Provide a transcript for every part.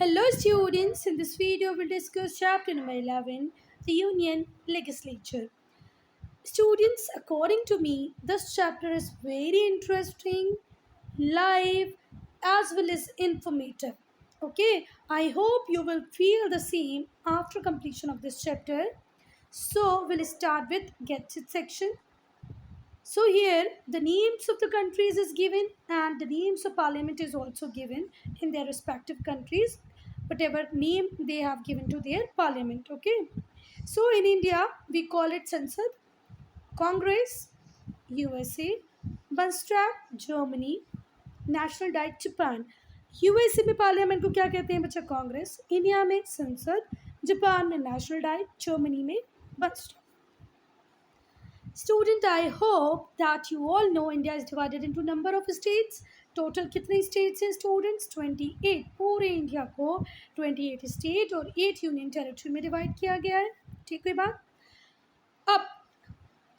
Hello students, in this video we'll discuss chapter number 11, the Union Legislature. Students, according to me, this chapter is very interesting, live, as well as informative. Okay, I hope you will feel the same after completion of this chapter. So we'll start with Get It section. So here the names of the countries is given and the names of parliament is also given in their respective countries, whatever name they have given to their parliament. Okay. So in India we call it Sansad, Congress, USA, Bundestag, Germany, national diet Japan. USA में parliament को क्या कहते हैं बच्चा? Congress. India में संसद, Japan में national diet, Germany में बंस्टॉक. Student, I hope that you all know India is divided into number of states. Total कितने states हैं students? 28. पूरे इंडिया को 28 स्टेट और 8 यूनियन टेरिटरी में डिवाइड किया गया है. ठीक है बात. अब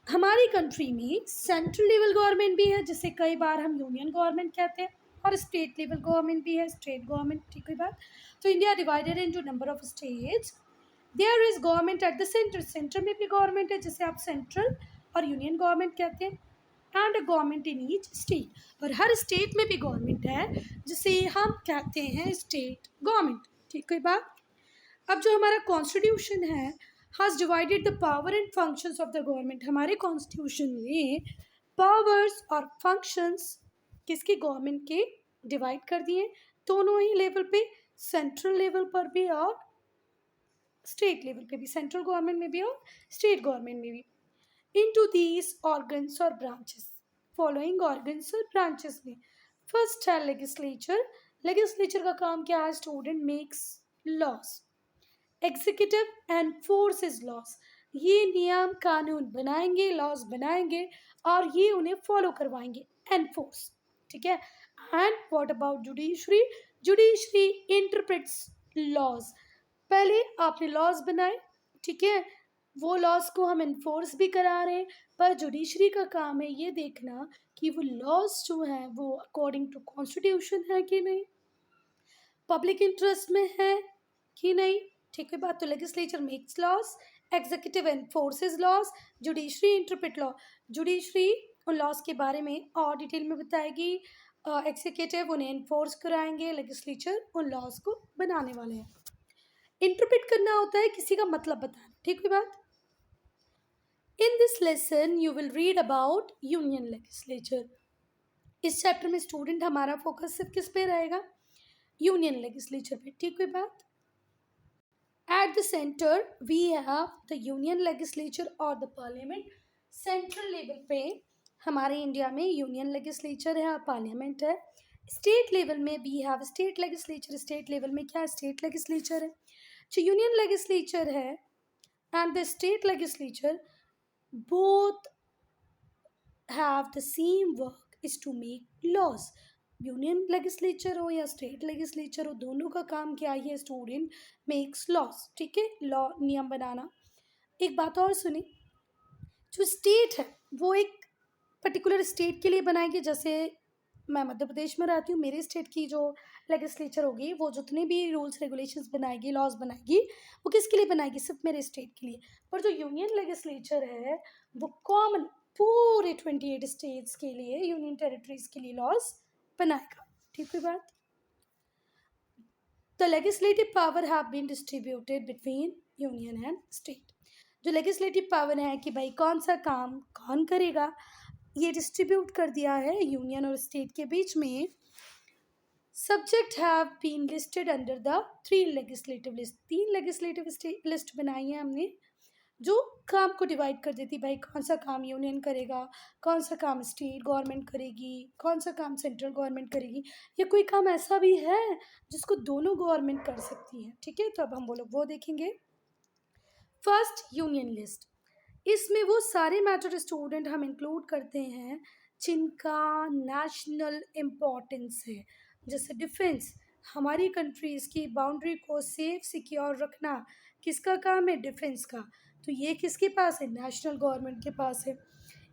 हमारी कंट्री में सेंट्रल लेवल गवर्नमेंट भी है, जिसे कई बार हम यूनियन गवर्नमेंट कहते हैं, और स्टेट लेवल गवर्नमेंट भी है, स्टेट गवर्नमेंट. ठीक है बात. तो India divided into number of states. There is government at the centre. Centre में भी गवर्नमेंट है, जिसे आप सेंट्रल और यूनियन गवर्नमेंट कहते हैं. And a government in each state. और हर स्टेट में भी गवर्नमेंट है, जिसे हम कहते हैं स्टेट गवर्नमेंट. ठीक है बात. अब जो हमारा कॉन्स्टिट्यूशन है has divided the power and functions of the government. हमारे कॉन्स्टिट्यूशन में पावर्स और फंक्शंस किसके? गवर्नमेंट के डिवाइड कर दिए दोनों ही लेवल पे, सेंट्रल लेवल पर भी और स्टेट लेवल पे भी, सेंट्रल गवर्नमेंट में भी और स्टेट गवर्नमेंट में भी. into these organs or branches. Following organs और branches में फर्स्ट है लेजिस्लेचर. लेजिस्लेचर का काम क्या है student? Makes loss. Executive एनफोर्सेस loss. ये नियम कानून बनाएंगे, लॉज बनाएंगे और ये उन्हें फॉलो करवाएंगे. एनफोर्स. ठीक है. And what about judiciary? Judiciary interprets laws. पहले आपने लॉज बनाए, ठीक है, वो लॉज को हम इन्फोर्स भी करा रहे हैं, पर जुडिशरी का काम है ये देखना कि वो लॉज जो हैं वो अकॉर्डिंग टू कॉन्स्टिट्यूशन है कि नहीं, पब्लिक इंटरेस्ट में है कि नहीं. ठीक है बात. तो legislature makes laws, executive enforces laws, judiciary interpret law. Judiciary उन लॉज के बारे में और डिटेल में बताएगी, एग्जीक्यूटिव उन्हें इन्फोर्स कराएंगे, लेजिस्लेचर उन लॉज को बनाने वाले हैं. इंटरप्रेट करना होता है किसी का मतलब बताना. ठीक है बात. In this lesson you will read about union legislature. इस चैप्टर में स्टूडेंट हमारा फोकस सिर्फ किस पे रहेगा? यूनियन लेजिस्लेचर पे. ठीक है बात. At the centre we have the union legislature और द पार्लियामेंट. सेंट्रल लेवल पे हमारे इंडिया में यूनियन लेजिस्लेचर है और पार्लियामेंट है. स्टेट लेवल में we have state legislature. State level में क्या? स्टेट लेजिस्लेचर है. जो यूनियन लेजिस्लेचर है and the state legislature both have the same work is to make laws. Union legislature हो या स्टेट लेजिस्लेचर हो, दोनों का काम क्या है स्टूडेंट? Makes laws. ठीक है, लॉ नियम बनाना. एक बात और सुनी, जो स्टेट है वो एक पर्टिकुलर स्टेट के लिए बनाएगी. जैसे मैं मध्य प्रदेश में रहती हूँ, मेरे स्टेट की जो लेजिस्लेचर होगी वो जितने भी रूल्स रेगुलेशंस बनाएगी, लॉज बनाएगी, वो किसके लिए बनाएगी? सिर्फ मेरे स्टेट के लिए. पर जो यूनियन लेजिस्लेचर है वो कॉमन पूरे 28 स्टेट्स के लिए, यूनियन टेरिटरीज के लिए लॉज बनाएगा. ठीक है बात. The legislative power have been distributed between union and state. जो लेजिस्लेटिव पावर है कि भाई कौन सा काम कौन करेगा, ये डिस्ट्रीब्यूट कर दिया है यूनियन और स्टेट के बीच में. Subject have been listed under the 3 legislative list. 3 legislative list बनाई है हमने, जो काम को डिवाइड कर देती भाई कौन सा काम यूनियन करेगा, कौन सा काम स्टेट गवर्नमेंट करेगी, कौन सा काम सेंट्रल गवर्नमेंट करेगी, या कोई काम ऐसा भी है जिसको दोनों गवर्नमेंट कर सकती है. ठीक है, तो अब हम वो देखेंगे. First union list. इसमें वो सारे मैटर स्टूडेंट हम इंक्लूड करते हैं जिनका नेशनल इम्पोर्टेंस है. जैसे डिफेंस, हमारी कंट्रीज़ की बाउंड्री को सेफ सिक्योर रखना किसका काम है? डिफेंस का. तो ये किसके पास है? नेशनल गवर्नमेंट के पास है.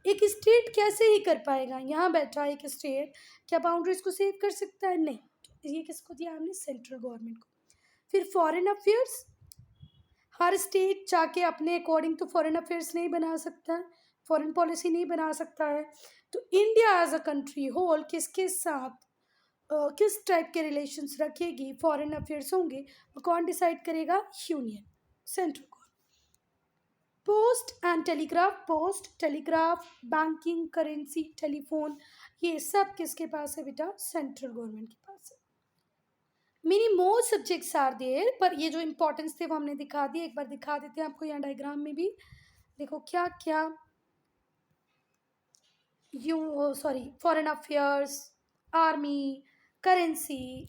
एक स्टेट कैसे ही कर पाएगा? यहाँ बैठा एक स्टेट क्या बाउंड्रीज को सेव कर सकता है? नहीं. तो ये किसको दिया हमने? सेंट्रल गवर्नमेंट को. फिर फॉरेन अफेयर्स, हर स्टेट जाके अपने अकॉर्डिंग तो फॉरेन अफेयर्स नहीं बना सकता है, फॉरेन पॉलिसी नहीं बना सकता है। तो India as a country whole किसके साथ किस टाइप के रिलेशंस रखेगी, फॉरेन अफेयर्स होंगे, वो कौन डिसाइड करेगा? Union, central government. Post telegraph, banking, currency, telephone, ये सब किसके पास है बेटा? सेंट्रल गवर्नमेंट के पास है। Many more subjects are there, पर ये जो इंपॉर्टेंस थे वो हमने दिखा दिए, एक बार दिखा देते हैं आपको यहाँ डायग्राम में भी। देखो क्या क्या, foreign affairs, army, currency,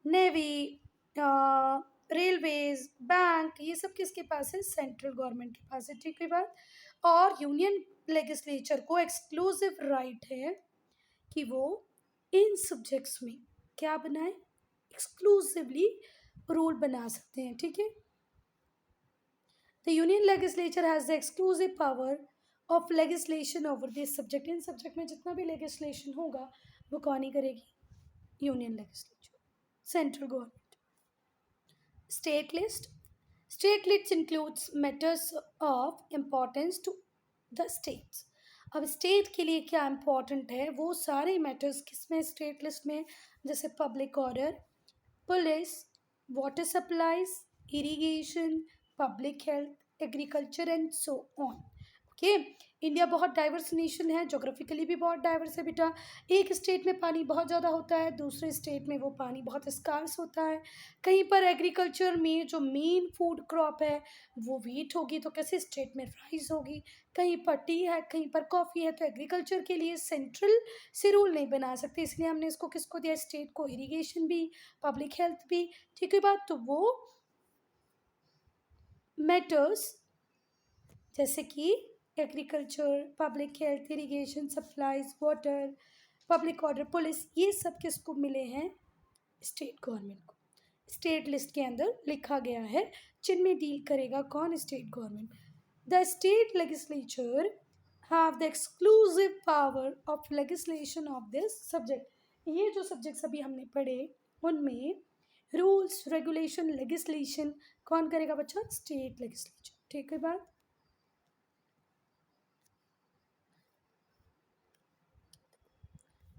navy, railways, bank, ये सब किसके पास है? सेंट्रल गवर्नमेंट के पास है। ठीक है बात। और यूनियन लेजिस्लेचर को एक्सक्लूसिव राइट है कि वो इन सब्जेक्ट्स में क्या बनाए? एक्सक्लूसिवली रूल बना सकते हैं। ठीक है। The union legislature has the exclusive power of legislation over this subject. In subject में जितना भी लेजिस्लेशन होगा वो कौन ही करेगी? Union legislature, central government. State lists includes matters of importance to the states। अब स्टेट के लिए क्या इम्पोर्टेंट है वो सारे मैटर्स किसमें? स्टेट लिस्ट में, जैसे public order, police, water supplies, irrigation, public health, agriculture and so on. Okay. India बहुत डाइवर्स नेशन है, जोग्राफिकली भी बहुत डाइवर्स है बेटा। एक स्टेट में पानी बहुत ज़्यादा होता है, दूसरे स्टेट में वो पानी बहुत स्कार्स होता है। कहीं पर एग्रीकल्चर में जो मेन फूड क्रॉप है वो वीट होगी तो कैसे स्टेट में राइस होगी। कहीं पर टी है, कहीं पर कॉफ़ी है, तो एग्रीकल्चर के लिए सेंट्रल से रूल नहीं बना सकते, इसलिए हमने इसको किसको दिया? स्टेट को। इरीगेशन भी, पब्लिक हेल्थ भी। ठीक है बात। तो वो मैटर्स जैसे कि agriculture, public health, irrigation, supplies, water, public order, police, ये सब किसको मिले हैं? स्टेट गवर्नमेंट को। स्टेट लिस्ट के अंदर लिखा गया है, जिनमें डील करेगा कौन? State government. The state legislature have the exclusive power of legislation of this subject. ये जो सब्जेक्ट्स अभी हमने पढ़े उनमें रूल्स, रेगुलेशन, लेजिस्लेशन कौन करेगा बच्चा? State legislature. ठीक है बात।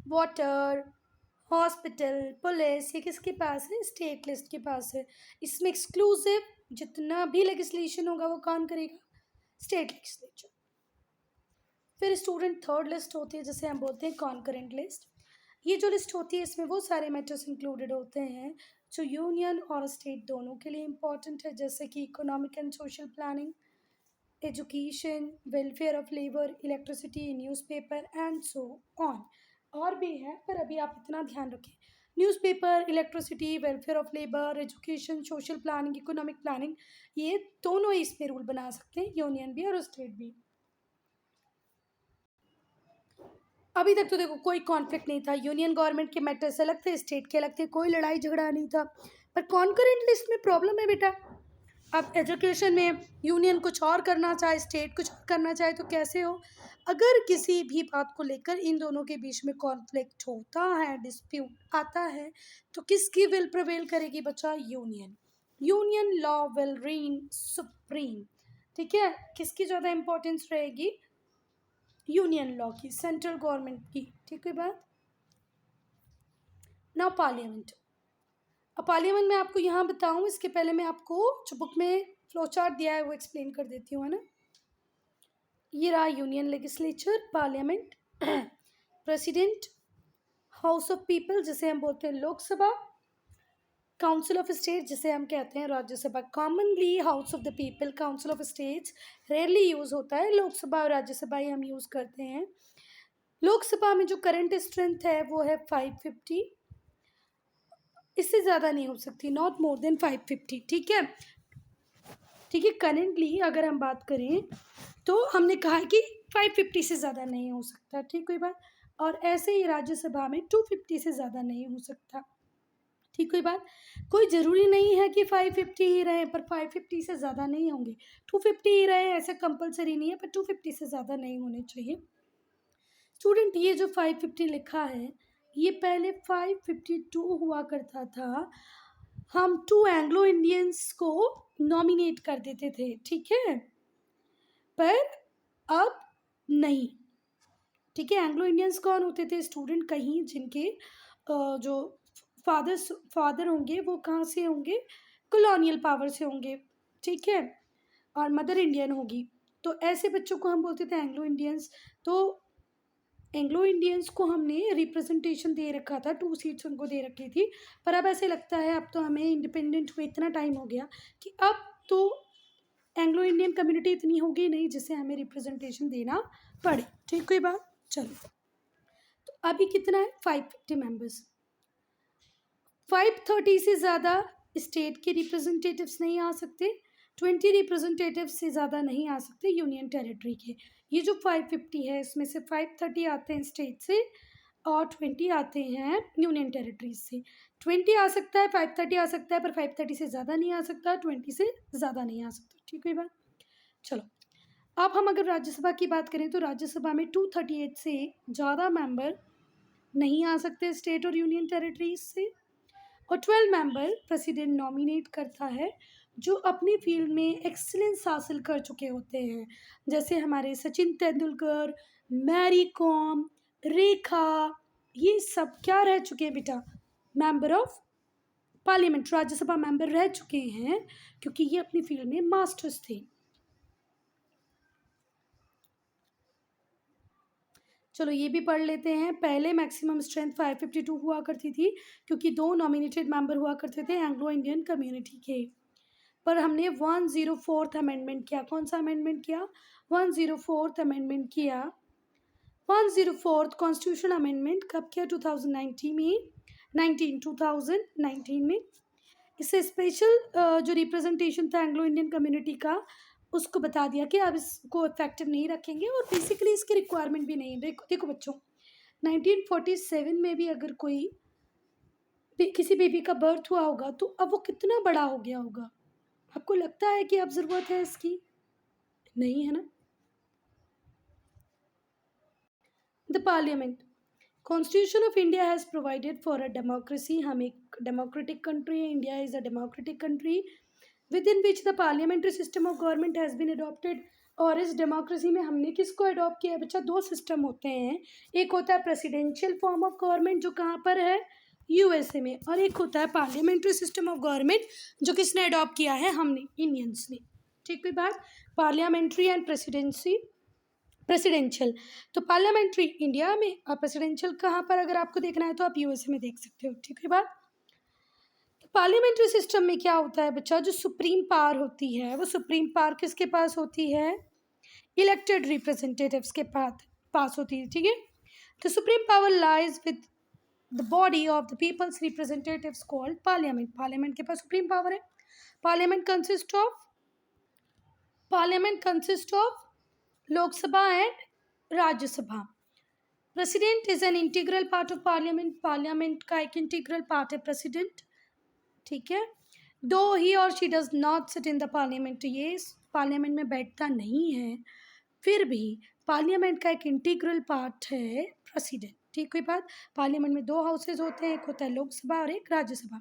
वाटर, हॉस्पिटल, पुलिस, ये किसके पास है? स्टेट लिस्ट के पास है। इसमें एक्सक्लूसिव जितना भी लेजिस्लेशन होगा वो कौन करेगा? State legislature. फिर स्टूडेंट थर्ड लिस्ट होती है, जिसे हम बोलते हैं कॉन्करेंट लिस्ट। ये जो लिस्ट होती है इसमें वो सारे मैटर्स इंक्लूडेड होते हैं जो यूनियन और स्टेट दोनों के लिए इम्पॉर्टेंट है, जैसे कि economic and social planning, education, welfare of labour, electricity, newspaper and so on. और भी हैं पर अभी आप इतना ध्यान रखें। Newspaper, electricity, welfare of labour, education, social planning, economic planning, ये दोनों ही इसमें रूल बना सकते हैं, यूनियन भी और स्टेट भी। अभी तक तो देखो कोई कॉन्फ्लिक्ट नहीं था, यूनियन गवर्नमेंट के मैटर्स अलग थे, स्टेट के अलग थे, कोई लड़ाई झगड़ा नहीं था। पर कॉन्करेंट लिस्ट में प्रॉब्लम है बेटा। अब एजुकेशन में यूनियन कुछ और करना चाहे, स्टेट कुछ और करना चाहे तो कैसे हो? अगर किसी भी बात को लेकर इन दोनों के बीच में कॉन्फ्लिक्ट होता है, डिस्प्यूट आता है, तो किसकी विल प्रिवेल करेगी बच्चा? Union. Union law will reign supreme. ठीक है। किसकी ज़्यादा इंपॉर्टेंस रहेगी? यूनियन लॉ की, सेंट्रल गवर्नमेंट की। ठीक है बात। Now parliament. अब पार्लियामेंट में आपको यहाँ बताऊँ इसके पहले मैं आपको जो बुक में फ्लो चार्ट दिया है वो एक्सप्लेन कर देती हूँ, है ना। ये रहा union legislature, parliament, president, house of people जिसे हम बोलते हैं लोकसभा, काउंसिल ऑफ स्टेट जिसे हम कहते हैं Rajya Sabha. Commonly house of the people, council of states rarely use होता है, लोकसभा और राज्यसभा ही हम यूज़ करते हैं। लोकसभा में जो करंट स्ट्रेंथ है वो है 550, इससे ज़्यादा नहीं हो सकती, नॉट मोर देन 550। ठीक है। ठीक है। करेंटली अगर हम बात करें तो हमने कहा है कि 550 से ज़्यादा नहीं हो सकता। ठीक कोई बात। और ऐसे ही राज्यसभा में 250 से ज़्यादा नहीं हो सकता। ठीक कोई बात। कोई ज़रूरी नहीं है कि 550 ही रहे, पर 550 से ज़्यादा नहीं होंगे। 250 ही रहे ऐसा कंपलसरी नहीं है, पर 250 से ज़्यादा नहीं होने चाहिए। स्टूडेंट ये जो 550 लिखा है ये पहले 552 हुआ करता था। हम 2 एंग्लो इंडियंस को नॉमिनेट कर देते थे, ठीक है, पर अब नहीं। ठीक है, एंग्लो इंडियंस कौन होते थे? स्टूडेंट कहीं जिनके जो फादर होंगे वो कहाँ से होंगे? कॉलोनियल पावर से होंगे, ठीक है, और मदर इंडियन होगी, तो ऐसे बच्चों को हम बोलते थे एंग्लो इंडियंस। तो एंग्लो इंडियंस को हमने रिप्रेजेंटेशन दे रखा था, 2 सीट्स उनको दे रखी थी, पर अब ऐसे लगता है अब तो हमें इंडिपेंडेंट हुए इतना टाइम हो गया कि अब तो एंग्लो इंडियन कम्युनिटी इतनी होगी नहीं जिसे हमें रिप्रेजेंटेशन देना पड़े। ठीक, कोई बात? चलो, तो अभी कितना है? 550 मेंबर्स। 530 से ज़्यादा स्टेट के रिप्रेजेंटेटिव्स नहीं आ सकते, 20 रिप्रेजेंटेटिव्स से ज़्यादा नहीं आ सकते यूनियन टेरिटरी के। ये जो 550 है इसमें से 530 आते हैं स्टेट से और 20 आते हैं यूनियन टेरिटरीज से। 20 आ सकता है, 530 आ सकता है, पर 530 से ज़्यादा नहीं आ सकता, 20 से ज़्यादा नहीं आ सकता। ठीक है बात? चलो, अब हम अगर राज्यसभा की बात करें तो राज्यसभा में 238 से ज़्यादा मेंबर नहीं आ सकते स्टेट और यूनियन टेरिटरीज से, और 12 मेंबर प्रेसिडेंट नॉमिनेट करता है जो अपनी फील्ड में एक्सीलेंस हासिल कर चुके होते हैं, जैसे हमारे सचिन तेंदुलकर, मैरी कॉम, रेखा, ये सब क्या रह चुके हैं बेटा? Member of parliament, Rajya Sabha member रह चुके हैं क्योंकि ये अपनी फील्ड में मास्टर्स थे। चलो ये भी पढ़ लेते हैं। पहले मैक्सिमम स्ट्रेंथ 552 हुआ करती थी क्योंकि 2 नॉमिनेटेड मेंबर हुआ करते थे एंग्लो इंडियन कम्युनिटी के, पर हमने 104th अमेंडमेंट किया। कौन सा अमेंडमेंट किया? 104th अमेंडमेंट किया। 104th कॉन्स्टिट्यूशन अमेंडमेंट कब किया? 2019 में, 2019 में। इससे स्पेशल जो रिप्रेजेंटेशन था एंग्लो इंडियन कम्युनिटी का, उसको बता दिया कि अब इसको इफेक्टिव नहीं रखेंगे और बेसिकली इसकी रिक्वायरमेंट भी नहीं है। देखो बच्चों, 1947 में भी अगर कोई किसी बेबी का बर्थ हुआ होगा तो अब वो कितना बड़ा हो गया होगा? आपको लगता है कि अब ज़रूरत है इसकी? नहीं है ना? The parliament, constitution of India has provided for a democracy. हम एक डेमोक्रेटिक कंट्री है, India is a democratic country with in which the parliamentary system of government has been adopted. और इस डेमोक्रेसी में हमने किसको अडॉप्ट किया है बच्चा? 2 सिस्टम होते हैं, एक होता है प्रेसिडेंशियल फॉर्म ऑफ गवर्नमेंट जो कहाँ पर है? यूएसए में, और एक होता है पार्लियामेंट्री सिस्टम ऑफ गवर्नमेंट जो किसने अडॉप्ट किया है? हमने, इंडियंस ने। ठीक कोई बात? Parliamentary and presidential. तो पार्लियामेंट्री इंडिया में और प्रेसिडेंशियल कहाँ पर अगर आपको देखना है तो आप यूएसए में देख सकते हो। ठीक है बात? पार्लियामेंट्री सिस्टम में क्या होता है बच्चा? जो सुप्रीम पावर होती है वो सुप्रीम पावर किसके पास होती है? इलेक्टेड रिप्रेजेंटेटिव्स के पास होती है। ठीक है, तो supreme power lies with the body of the people's representatives called parliament. Parliament के पास सुप्रीम पावर है। Parliament consist of Lok Sabha and Rajya Sabha. President is an integral part of parliament. Parliament का एक इंटीग्रल पार्ट है प्रेसिडेंट। ठीक है, दो ही और she does not sit in the parliament, ये पार्लियामेंट में बैठता नहीं है, फिर भी पार्लियामेंट का एक इंटीग्रल पार्ट है प्रेसिडेंट। ठीक हुई बात? पार्लियामेंट में 2 हाउसेज होते हैं, एक होता है लोकसभा और एक Rajya Sabha.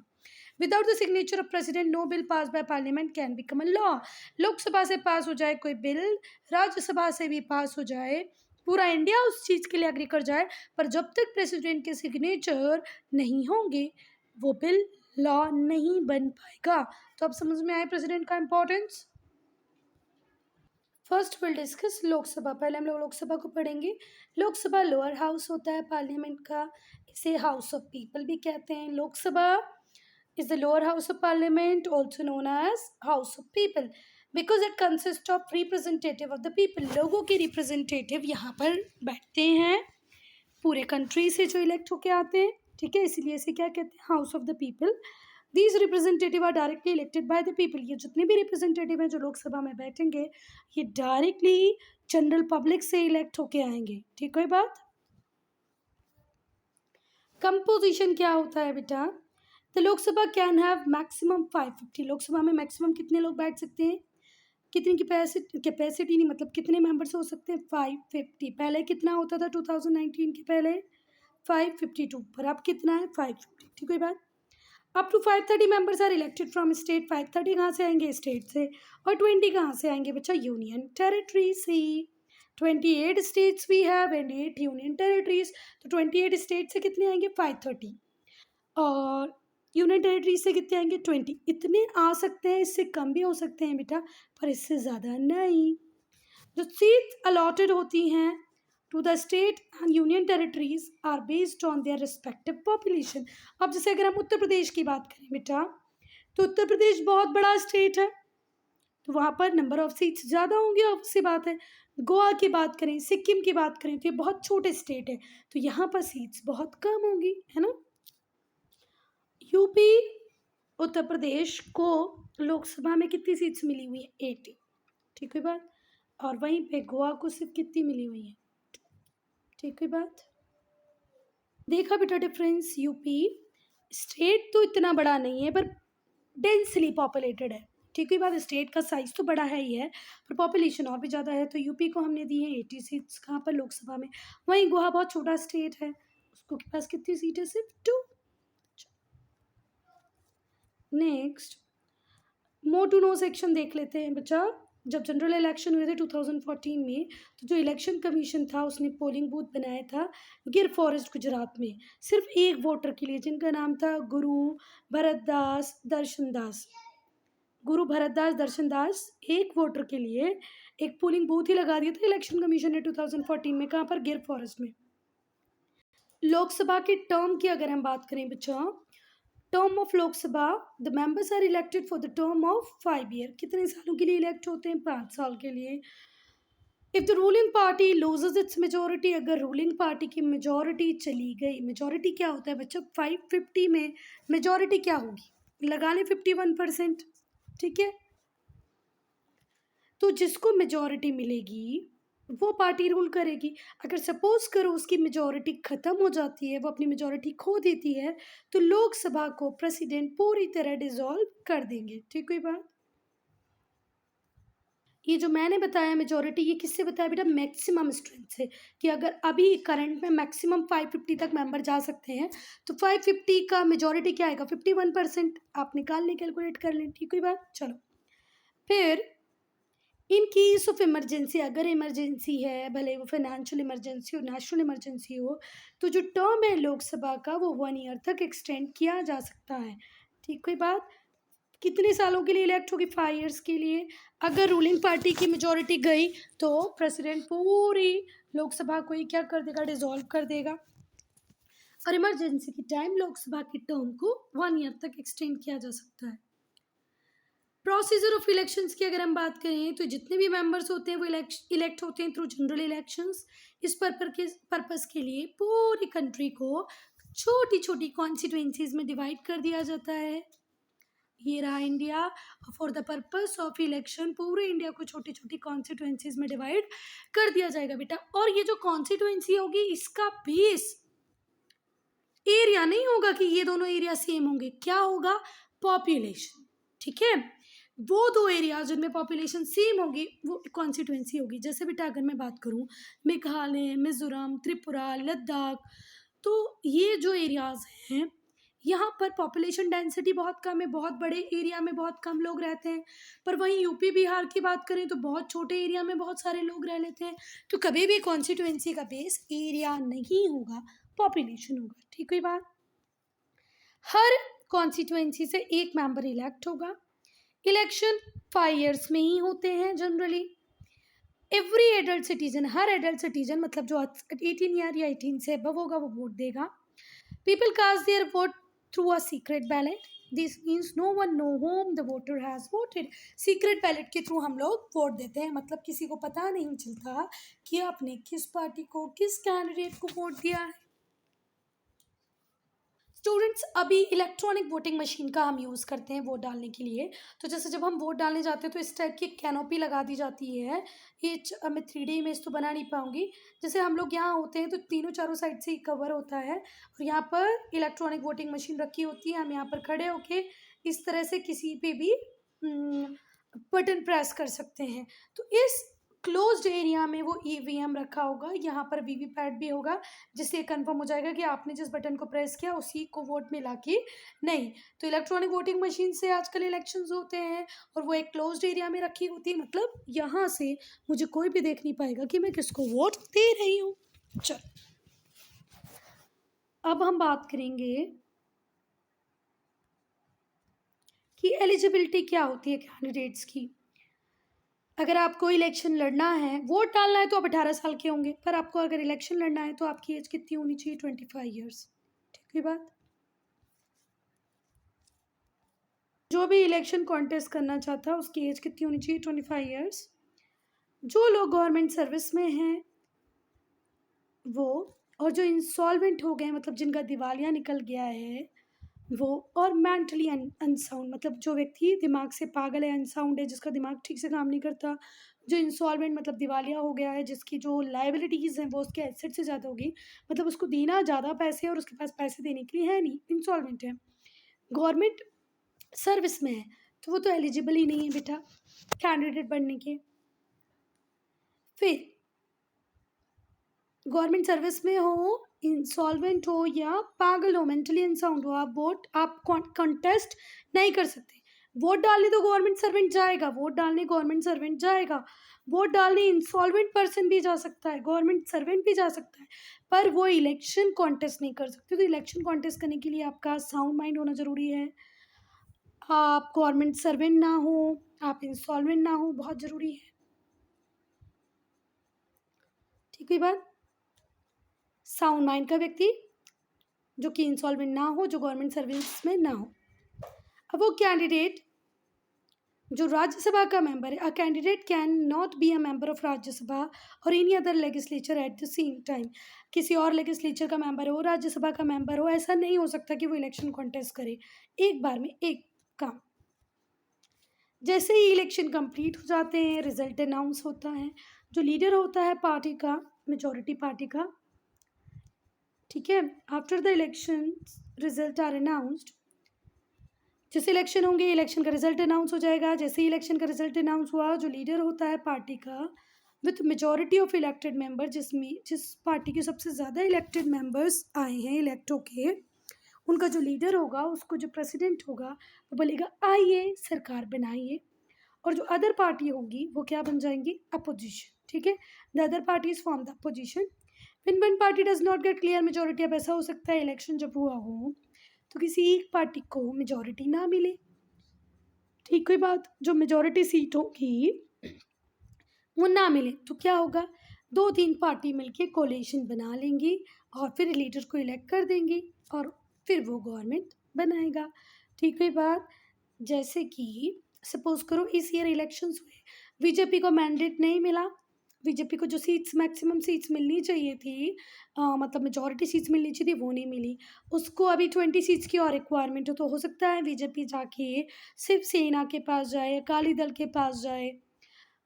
Without the signature of president no bill pass by parliament can become a law. Lok Sabha से पास हो जाए कोई बिल, राज्यसभा से भी पास हो जाए, पूरा इंडिया उस चीज़ के लिए एग्री कर जाए, पर जब तक प्रेसिडेंट के सिग्नेचर नहीं होंगे वो बिल लॉ नहीं बन पाएगा। तो अब समझ में आए प्रेसिडेंट का importance. First will discuss Lok Sabha. पहले हम लोग लोकसभा को पढ़ेंगे। लोकसभा लोअर हाउस होता है पार्लियामेंट का, इसे हाउस ऑफ पीपल भी कहते हैं। Lok Sabha is the lower house of parliament, also known as house of people, because it consist of representative of the people. लोगों के रिप्रेजेंटेटिव यहाँ पर बैठते हैं, पूरे कंट्री से जो इलेक्ट होके आते हैं। ठीक है, इसीलिए इसे क्या कहते हैं? House of the people. These representative are directly elected by the people. ये जितने भी रिप्रेजेंटेटिव हैं जो लोकसभा में बैठेंगे ये डायरेक्टली जनरल पब्लिक से इलेक्ट होके आएंगे। ठीक है बात? कंपोजिशन क्या होता है बेटा? The Lok Sabha can have maximum 550। Lok Sabha में मैक्सिमम कितने लोग बैठ सकते हैं? कितनी कैपेसिटी नहीं, मतलब कितने मेंबर्स हो सकते हैं? 550। पहले कितना होता था 2019 के पहले? 552, पर अब कितना है? 550। ठीक है बात? Up to 530 members are elected from state. 530 कहाँ से आएंगे? स्टेट से। और 20 कहाँ से आएंगे बच्चा? यूनियन टेरिटरी से। 28 states we have and 8 union territories. तो 28 स्टेट से कितने आएंगे? 530। और यूनियन टेरिटरी से कितने आएंगे? 20। इतने आ सकते हैं, इससे कम भी हो सकते हैं बेटा, पर इससे ज़्यादा नहीं। जो सीट्स अलॉटेड होती हैं to the state and union territories are based on their respective population. अब जैसे अगर हम उत्तर प्रदेश की बात करें बेटा, तो उत्तर प्रदेश बहुत बड़ा स्टेट है, तो वहाँ पर नंबर ऑफ सीट्स ज़्यादा होंगे, ऑब्वियस सी बात है। गोवा की बात करें, सिक्किम की बात करें, तो ये बहुत छोटे स्टेट है, तो यहाँ पर सीट्स बहुत कम होंगी, है ना। यूपी, उत्तर प्रदेश को लोकसभा में कितनी सीट्स मिली हुई है? 80। ठीक है बात। और वहीं पे गोवा को सिर्फ कितनी मिली हुई है? ठीक है बात। देखा बेटा डिफरेंस। यूपी स्टेट तो इतना बड़ा नहीं है, पर डेंसली पॉपुलेटेड है। ठीक है बात। स्टेट का साइज तो बड़ा है ही है, पर पॉपुलेशन और भी ज़्यादा है। तो यूपी को हमने दी है 80 सीट्स। कहाँ पर? लोकसभा में। वहीं गोवा बहुत छोटा स्टेट है, उसको के पास कितनी सीट है? सिर्फ 2। Next more to know section देख लेते हैं बच्चा। जब जनरल इलेक्शन हुए थे 2014 में, तो जो इलेक्शन कमीशन था उसने पोलिंग बूथ बनाया था गिर फॉरेस्ट गुजरात में, सिर्फ एक वोटर के लिए, जिनका नाम था गुरु भरतदास दर्शनदास। गुरु भरतदास दर्शनदास, एक वोटर के लिए एक पोलिंग बूथ ही लगा दिया था इलेक्शन कमीशन ने 2014 में। कहाँ पर? गिर फॉरेस्ट में। लोकसभा के टर्म की अगर हम बात करें बच्चा, term of Lok Sabha, the members are elected for the term of 5 year. कितने सालों के लिए इलेक्ट होते हैं? 5 साल के लिए। If the ruling party loses it's majority, अगर रूलिंग पार्टी की मेजोरिटी चली गई, मेजोरिटी क्या होता है बच्चा? 550 में मेजोरिटी क्या होगी? लगा लें 51%। ठीक है। तो जिसको मेजोरिटी मिलेगी वो पार्टी रूल करेगी। अगर सपोज करो उसकी मेजोरिटी ख़त्म हो जाती है, वो अपनी मेजोरिटी खो देती है, तो लोकसभा को प्रेसिडेंट पूरी तरह डिसॉल्व कर देंगे। ठीक हुई बात। ये जो मैंने बताया मेजोरिटी, ये किससे बताया बेटा? मैक्सिमम स्ट्रेंथ से, कि अगर अभी करंट में मैक्सिमम 550 तक मेंबर जा सकते हैं, तो 550 का मेजोरिटी क्या आएगा? 51%। आप निकाल लें, कैलकुलेट कर लें। ठीक हुई बात। चलो फिर इन केस ऑफ इमरजेंसी, अगर इमरजेंसी है, भले वो फाइनेंशियल इमरजेंसी हो, नेशनल इमरजेंसी हो, तो जो टर्म है लोकसभा का वो 1 ईयर तक एक्सटेंड किया जा सकता है। ठीक हुई बात। कितने सालों के लिए इलेक्ट होगी? 5 ईयर्स के लिए। अगर रूलिंग पार्टी की मेजोरिटी गई तो प्रेसिडेंट पूरी लोकसभा को ही क्या कर देगा? डिसॉल्व कर देगा। और इमरजेंसी के टाइम लोकसभा की टर्म को 1 ईयर तक एक्सटेंड किया जा सकता है। प्रोसीजर ऑफ इलेक्शंस की अगर हम बात करें, तो जितने भी मेंबर्स होते हैं वो इलेक्ट होते हैं थ्रू जनरल इलेक्शंस। इस पर्पस के लिए पूरी कंट्री को छोटी छोटी कॉन्स्टिट्यूएंसीज में डिवाइड कर दिया जाता है। ये रहा India. For the purpose of election पूरे इंडिया को छोटी छोटी कॉन्स्टिट्यूएंसीज में डिवाइड कर दिया जाएगा बेटा। और ये जो कॉन्स्टिट्यूएंसी होगी, इसका बेस एरिया नहीं होगा कि ये दोनों एरिया सेम होंगे। क्या होगा? पॉपुलेशन। ठीक है। वो 2 एरियाज जिनमें पॉपुलेशन सेम होगी वो कॉन्स्टिट्यूएंसी होगी। जैसे बेटा अगर मैं बात करूँ मेघालय, मिजोरम, त्रिपुरा, लद्दाख, तो ये जो एरियाज हैं यहाँ पर पॉपुलेशन डेंसिटी बहुत कम है, बहुत बड़े एरिया में बहुत कम लोग रहते हैं। पर वहीं यूपी बिहार की बात करें तो बहुत छोटे एरिया में बहुत सारे लोग रह लेते हैं। तो कभी भी कॉन्स्टिट्यूएंसी का बेस एरिया नहीं होगा, पॉपुलेशन होगा। ठीक हुई बात। हर कॉन्स्टिट्यूएंसी से एक मेंबर इलेक्ट होगा। इलेक्शन 5 ईयर्स में ही होते हैं जनरली। एवरी एडल्ट सिटीजन, हर एडल्ट सिटीजन मतलब जो 18 ईयर या 18 से अबव होगा वो वोट देगा। People cast their vote through a secret ballot. This means no one know whom the voter has voted. Secret ballot के थ्रू हम लोग वोट देते हैं, मतलब किसी को पता नहीं चलता कि आपने किस पार्टी को, किस कैंडिडेट को वोट दिया है। स्टूडेंट्स, अभी इलेक्ट्रॉनिक वोटिंग मशीन का हम यूज़ करते हैं वोट डालने के लिए। तो जैसे जब हम वोट डालने जाते हैं तो इस टाइप की कैनोपी लगा दी जाती है। ये मैं 3D इमेज तो बना नहीं पाऊँगी। जैसे हम लोग यहाँ होते हैं तो तीनों चारों साइड से कवर होता है और यहाँ पर इलेक्ट्रॉनिक वोटिंग मशीन रखी होती है। हम यहाँ पर खड़े होके इस तरह से किसी पे भी बटन प्रेस कर सकते हैं। तो इस क्लोज्ड एरिया में वो ईवीएम रखा होगा, यहाँ पर वीवीपैट भी होगा, जिससे कंफर्म हो जाएगा कि आपने जिस बटन को प्रेस किया उसी को वोट मिला कि नहीं। तो इलेक्ट्रॉनिक वोटिंग मशीन से आजकल इलेक्शंस होते हैं और वो एक क्लोज्ड एरिया में रखी होती है, मतलब यहाँ से मुझे कोई भी देख नहीं पाएगा कि मैं किसको वोट दे रही हूँ। चल, अब हम बात करेंगे कि एलिजिबिलिटी क्या होती है कैंडिडेट्स की। अगर आपको इलेक्शन लड़ना है, वोट डालना है तो आप 18 साल के होंगे, पर आपको अगर इलेक्शन लड़ना है तो आपकी एज कितनी होनी चाहिए? 25 ईयर्स। ठीक है बात। जो भी इलेक्शन कॉन्टेस्ट करना चाहता है उसकी एज कितनी होनी चाहिए? 25 ईयर्स। जो लोग गवर्नमेंट सर्विस में हैं वो, और जो इंसॉल्वेंट हो गए मतलब जिनका दिवालिया निकल गया है वो, और मेंटली अनसाउंड मतलब जो व्यक्ति दिमाग से पागल है, अनसाउंड है, जिसका दिमाग ठीक से काम नहीं करता, जो इंसॉल्वेंट मतलब दिवालिया हो गया है, जिसकी जो लाइबिलिटीज़ हैं वो उसके एसेट से ज़्यादा होगी, मतलब उसको देना ज़्यादा पैसे और उसके पास पैसे देने के लिए है नहीं, इंसॉल्वेंट है, गवर्नमेंट सर्विस में है, तो वो तो एलिजिबल ही नहीं है बेटा कैंडिडेट बनने के। फिर गवर्नमेंट सर्विस में हो, इंसॉल्वेंट हो या पागल हो, मेंटली अनसाउंड हो, आप कॉन्टेस्ट नहीं कर सकते। वोट डालने तो गवर्नमेंट सर्वेंट जाएगा, वोट डालने गवर्नमेंट सर्वेंट जाएगा, वोट डालने इंसॉल्वेंट पर्सन भी जा सकता है, गवर्नमेंट सर्वेंट भी जा सकता है, पर वो इलेक्शन कॉन्टेस्ट नहीं कर सकते। तो इलेक्शन कॉन्टेस्ट करने के लिए आपका साउंड माइंड होना ज़रूरी है, आप गवर्नमेंट सर्वेंट ना हो, आप इंसॉल्वेंट ना हो, बहुत ज़रूरी है। ठीक है बात। साउंड माइंड का व्यक्ति जो कि इंसॉल्वेंट ना हो, जो गवर्नमेंट सर्विस में ना हो। अब वो कैंडिडेट जो राज्यसभा का मेंबर है, a candidate cannot be a member of Rajya Sabha और any other legislature at the same time. किसी और लेजिस्लेचर का मेंबर हो, राज्यसभा का मेंबर हो, ऐसा नहीं हो सकता कि वो इलेक्शन कॉन्टेस्ट करे एक बार में एक काम। जैसे ही इलेक्शन कंप्लीट हो जाते हैं, रिजल्ट अनाउंस होता है, जो लीडर होता है पार्टी का, मेजॉरिटी पार्टी का, ठीक है, after the election result are announced, जैसे इलेक्शन होंगे इलेक्शन का रिजल्ट अनाउंस हो जाएगा, जैसे ही इलेक्शन का रिजल्ट अनाउंस हुआ, जो लीडर होता है पार्टी का with majority of elected member, जिस पार्टी के सबसे ज़्यादा इलेक्टेड मेंबर्स आए हैं इलेक्ट होके, उनका जो लीडर होगा, उसको जो प्रेसिडेंट होगा, वो बोलेगा आइए सरकार बनाइए, और जो अदर पार्टी होगी वो क्या बन जाएंगी? अपोजिशन। ठीक है, the other parties form the opposition when one party does not get clear majority. अब ऐसा हो सकता है इलेक्शन जब हुआ हो तो किसी एक पार्टी को मेजॉरिटी ना मिले, ठीक है बात, जो मेजॉरिटी सीट होगी वो ना मिले तो क्या होगा? 2-3 पार्टी मिलके कोलिशन बना लेंगी और फिर लीडर को इलेक्ट कर देंगी और फिर वो गवर्नमेंट बनाएगा। ठीक है बात। जैसे कि सपोज करो इस ईयर इलेक्शंस हुए, बीजेपी को मैंडेट नहीं मिला, बीजेपी को जो सीट्स मैक्सिमम सीट्स मिलनी चाहिए थी, मतलब मेजॉरिटी सीट्स मिलनी चाहिए थी वो नहीं मिली, उसको अभी 20 सीट्स की और रिक्वायरमेंट है, तो हो सकता है बीजेपी जाके शिवसेना के पास जाए, अकाली दल के पास जाए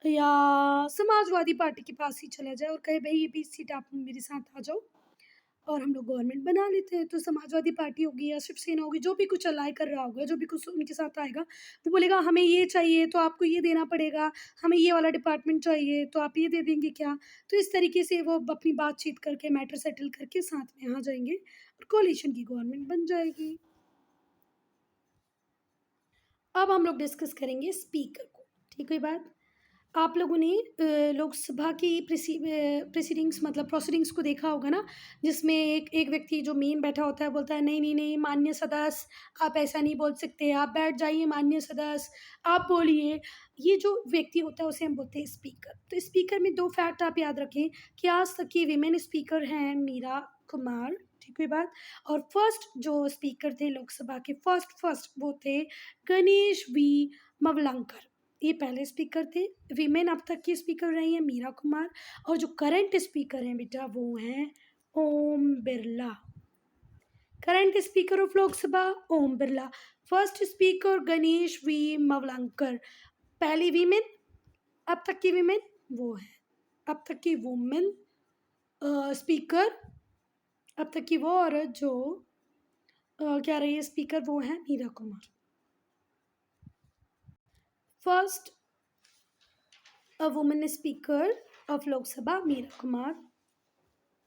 या समाजवादी पार्टी के पास ही चला जाए और कहे भाई ये 20 सीट आप मेरे साथ आ जाओ और हम लोग गवर्नमेंट बना लेते हैं। तो समाजवादी पार्टी होगी या शिवसेना होगी, जो भी कुछ अलाई कर रहा होगा, जो भी कुछ उनके साथ आएगा, वो बोलेगा हमें ये चाहिए तो आपको ये देना पड़ेगा, हमें ये वाला डिपार्टमेंट चाहिए तो आप ये दे देंगे क्या? तो इस तरीके से वो अपनी बातचीत करके मैटर सेटल करके साथ में आ जाएंगे और कोalition की गवर्नमेंट बन जाएगी। अब हम लोग डिस्कस करेंगे स्पीकर को। ठीक है बात। आप लोगों ने लोकसभा की प्रेसिडिंग्स मतलब प्रोसीडिंग्स को देखा होगा ना, जिसमें एक व्यक्ति जो मेन बैठा होता है बोलता है नहीं नहीं नहीं माननीय सदस्य आप ऐसा नहीं बोल सकते, आप बैठ जाइए माननीय सदस्य आप बोलिए। ये जो व्यक्ति होता है उसे हम बोलते हैं स्पीकर। तो स्पीकर में 2 फैक्ट आप याद रखें कि आज तक की विमेन स्पीकर हैं मीरा कुमार, ठीक है बात। और फर्स्ट जो स्पीकर थे लोकसभा के फर्स्ट वो थे गणेश वी मवलंकर, ये पहले स्पीकर थे। वीमेन अब तक की स्पीकर रही हैं मीरा कुमार, और जो करंट स्पीकर हैं बेटा वो हैं Om Birla. Current speaker of Lok Sabha Om Birla, first speaker Ganesh V Mavalankar, पहली वीमेन, अब तक की वीमेन वो है, अब तक की वुमेन स्पीकर, अब तक की वो औरत जो क्या रही है स्पीकर, वो है Meera Kumar. First a woman speaker of Lok Sabha Meera Kumar.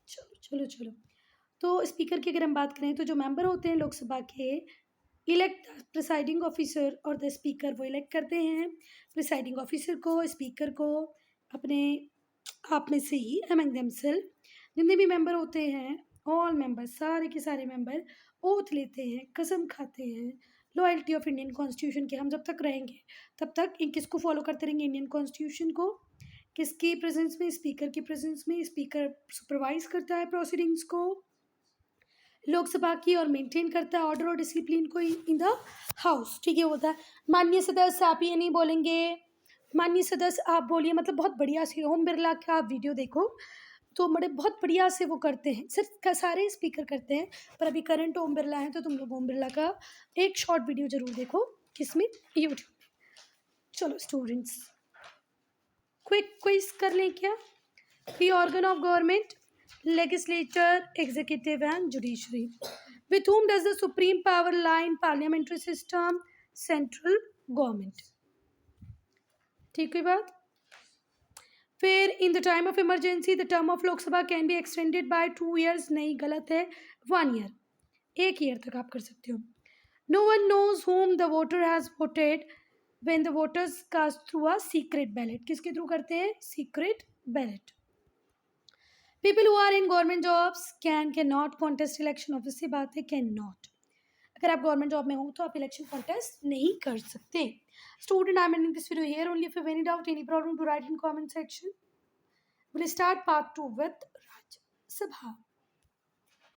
चलो चलो चलो। तो स्पीकर की अगर हम बात करें तो जो मेंबर होते हैं लोकसभा के, इलेक्ट प्रिसाइडिंग ऑफिसर और द स्पीकर, वो इलेक्ट करते हैं प्रिसाइडिंग ऑफिसर को, स्पीकर को अपने आप में से ही, अमंग देमसेल्फ। जितने भी मेंबर होते हैं, ऑल मेंबर, सारे के सारे मेंबर ओथ लेते हैं, कसम खाते हैं लॉयल्टी ऑफ इंडियन कॉन्स्टिट्यूशन के, हम जब तक रहेंगे तब तक इन किसको फॉलो करते रहेंगे, इंडियन कॉन्स्टिट्यूशन को। किसकी प्रेजेंस में, स्पीकर की प्रेजेंस में। स्पीकर सुपरवाइज करता है प्रोसीडिंग्स को लोकसभा की और मेंटेन करता है ऑर्डर और डिसिप्लिन को इन द हाउस। ठीक है, होता है माननीय सदस्य, आप ये नहीं बोलेंगे, माननीय सदस्य आप बोलिए, मतलब बहुत बढ़िया से ओम बिरला का आप वीडियो देखो तो बड़े बहुत बढ़िया से वो करते हैं, सिर्फ सारे स्पीकर करते हैं, पर अभी करंट ओम बिरला है तो तुम लोग ओम बिरला का एक शॉर्ट वीडियो जरूर देखो, किसमें, यूट्यूब में। चलो स्टूडेंट्स, क्विक क्विज कर लें क्या। The organ of government, legislature, executive and judiciary. With whom does the supreme power lie in parliamentary system? Central government. ठीक है बात। फिर in the time of emergency, the term of Lok Sabha can be extended by 2 years. नहीं, गलत है, 1 year. 1 year तक आप कर सकते हो। No one knows whom the voter has voted when the voters cast through a secret ballot. किसके through करते हैं, secret ballot. People who are in government jobs can not contest election, obviously बात है, कैन नॉट। अगर आप government job में हो तो आप इलेक्शन कॉन्टेस्ट नहीं कर सकते। Student, I am ending this video here only. If you have any doubt, any problem, to write in comment section. Will start part 2 with Rajya Sabha.